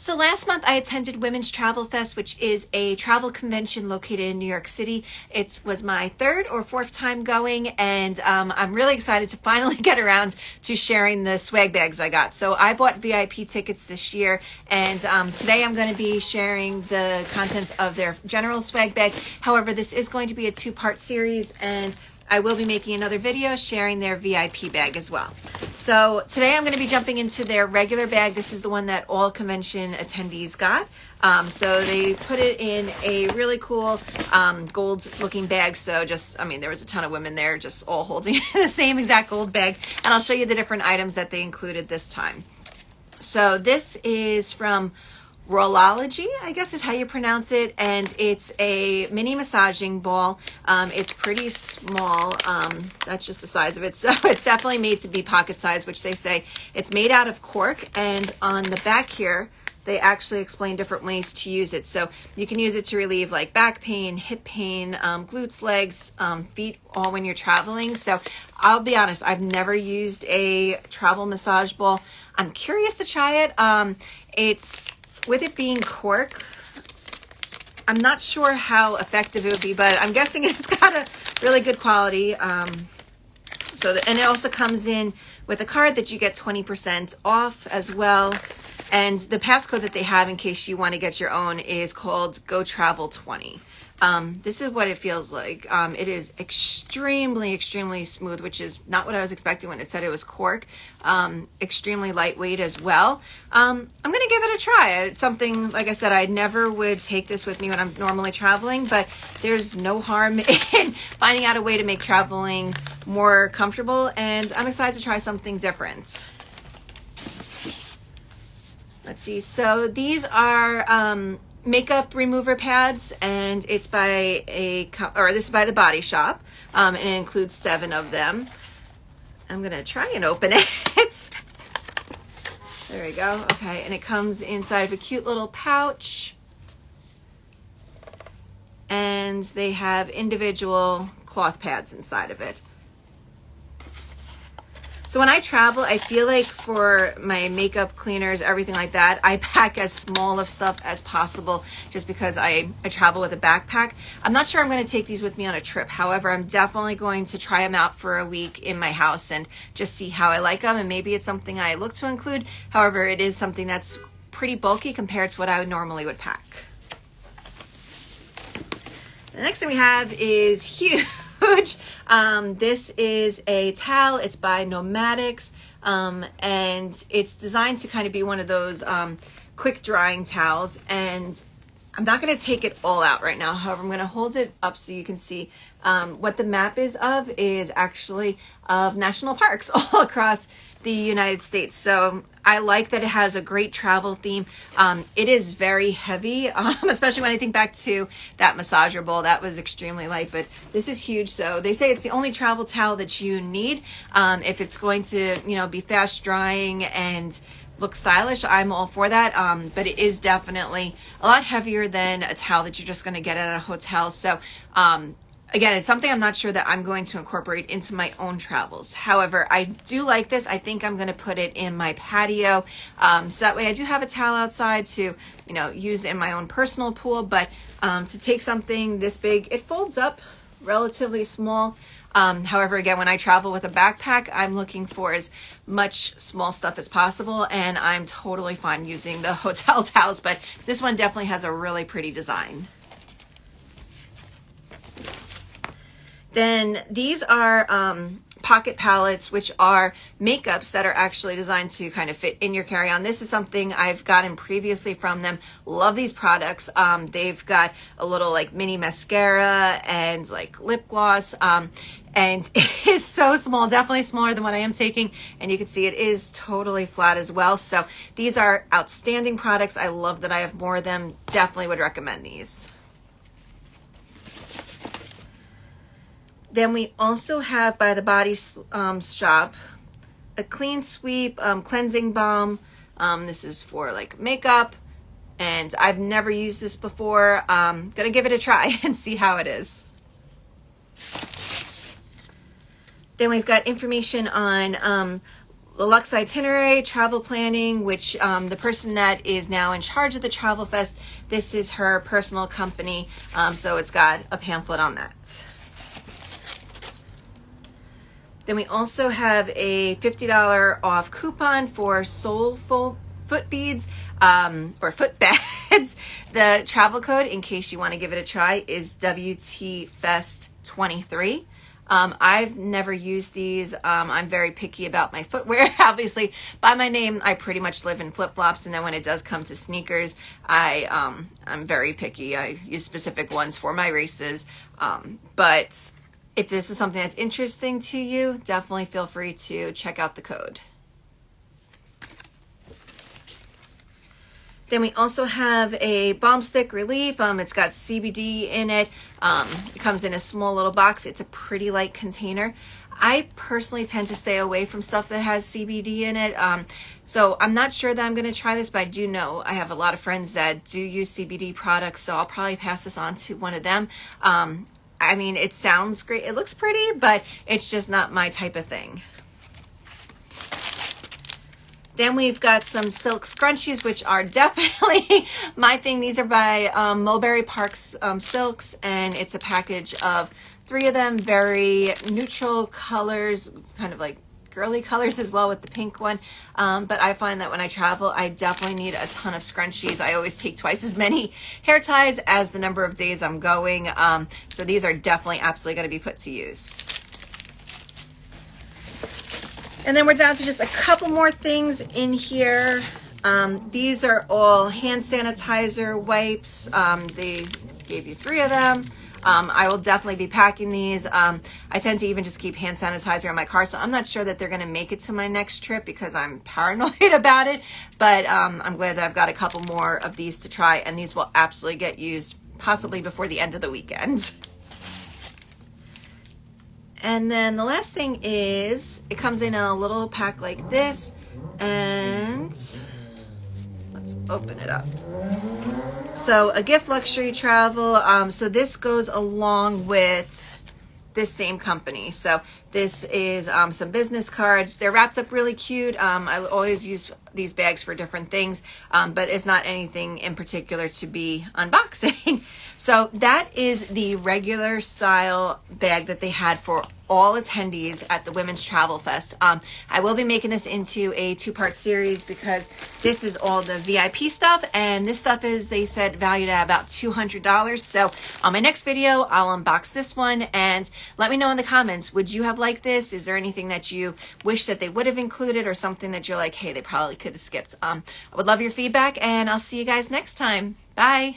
So last month I attended Women's Travel Fest, which is a travel convention located in New York City. It was my third or fourth time going, and I'm really excited to finally get around to sharing the swag bags I got. So I bought VIP tickets this year, and today I'm going to be sharing the contents of their general swag bag. However, this is going to be a two-part series, and I will be making another video sharing their VIP bag as well. So today I'm going to be jumping into their regular bag. This is the one that all convention attendees got. So they put it in a really cool gold looking bag. So there was a ton of women there just all holding the same exact gold bag. And I'll show you the different items that they included this time. So this is from Rollology, I guess is how you pronounce it, and it's a mini massaging ball. It's pretty small. That's just the size of it. So it's definitely made to be pocket size, which they say it's made out of cork. And on the back here, they actually explain different ways to use it. So you can use it to relieve like back pain, hip pain, glutes, legs, feet, all when you're traveling. So I'll be honest, I've never used a travel massage ball. I'm curious to try it. With it being cork, I'm not sure how effective it would be, but I'm guessing it's got a really good quality. And it also comes in with a card that you get 20% off as well. And the passcode that they have in case you want to get your own is called Go Travel 20. This is what it feels like. It is extremely, extremely smooth, which is not what I was expecting when it said it was cork. Extremely lightweight as well. I'm going to give it a try. It's something, like I said, I never would take this with me when I'm normally traveling, but there's no harm in finding out a way to make traveling more comfortable, and I'm excited to try something different. Let's see. So these are makeup remover pads, and it's by this is by the Body Shop, and it includes 7 of them. I'm gonna try and open it. There we go. Okay, and it comes inside of a cute little pouch, and they have individual cloth pads inside of it. So when I travel, I feel like for my makeup cleaners, everything like that, I pack as small of stuff as possible just because I travel with a backpack. I'm not sure I'm going to take these with me on a trip. However, I'm definitely going to try them out for a week in my house and just see how I like them. And maybe it's something I look to include. However, it is something that's pretty bulky compared to what I normally would pack. The next thing we have is huge. This is a towel. It's by Nomadics, and it's designed to kind of be one of those quick drying towels. And I'm not going to take it all out right now. However, I'm going to hold it up so you can see what the map is actually of national parks all across the United States. So I like that it has a great travel theme. It is very heavy, especially when I think back to that massager bowl. That was extremely light, but this is huge. So they say it's the only travel towel that you need. If it's going to, be fast drying and look stylish, I'm all for that. But it is definitely a lot heavier than a towel that you're just going to get at a hotel. So again, it's something I'm not sure that I'm going to incorporate into my own travels. However, I do like this. I think I'm going to put it in my patio. So that way I do have a towel outside to, use in my own personal pool. But to take something this big, it folds up relatively small. However, again, when I travel with a backpack, I'm looking for as much small stuff as possible, and I'm totally fine using the hotel towels. But this one definitely has a really pretty design. Then these are pocket palettes, which are makeups that are actually designed to kind of fit in your carry-on. This is something I've gotten previously from them. Love these products. They've got a little like mini mascara and like lip gloss. And it is so small, definitely smaller than what I am taking. And you can see it is totally flat as well. So these are outstanding products. I love that I have more of them. Definitely would recommend these. Then we also have by the Body Shop a clean sweep cleansing balm. This is for like makeup, and I've never used this before. Gonna give it a try and see how it is. Then we've got information on Lux Itinerary Travel Planning, which the person that is now in charge of the Travel Fest, this is her personal company, so it's got a pamphlet on that. Then we also have a $50 off coupon for Soulful foot beads or foot beds. The travel code, in case you want to give it a try, is WTFest23. I've never used these. I'm very picky about my footwear. Obviously, by my name, I pretty much live in flip-flops, and then when it does come to sneakers, I'm very picky. I use specific ones for my races. But if this is something that's interesting to you, definitely feel free to check out the code. Then we also have a balm stick relief. It's got CBD in it. It comes in a small little box. It's a pretty light container. I personally tend to stay away from stuff that has CBD in it. So I'm not sure that I'm going to try this, but I do know I have a lot of friends that do use CBD products, so I'll probably pass this on to one of them. I mean, it sounds great. It looks pretty, but it's just not my type of thing. Then we've got some silk scrunchies, which are definitely my thing. These are by Mulberry Park's Silks, and it's a package of 3 of them, very neutral colors, kind of like girly colors as well with the pink one. But I find that when I travel, I definitely need a ton of scrunchies. I always take twice as many hair ties as the number of days I'm going. So these are definitely absolutely going to be put to use. And then we're down to just a couple more things in here. These are all hand sanitizer wipes. They gave you 3 of them. I will definitely be packing these. I tend to even just keep hand sanitizer in my car, so I'm not sure that they're going to make it to my next trip because I'm paranoid about it. But I'm glad that I've got a couple more of these to try, and these will absolutely get used possibly before the end of the weekend. And then the last thing is, it comes in a little pack like this, and let's open it up. So a gift luxury travel. So this goes along with this same company. So this is some business cards. They're wrapped up really cute. I always use these bags for different things, but it's not anything in particular to be unboxing. So that is the regular style bag that they had for all attendees at the Women's Travel Fest. I will be making this into a 2-part series because this is all the VIP stuff, and this stuff is, they said, valued at about $200. So on my next video, I'll unbox this one, and let me know in the comments, would you have liked this? Is there anything that you wish that they would have included, or something that you're like, hey, they probably could have skipped? I would love your feedback, and I'll see you guys next time. Bye.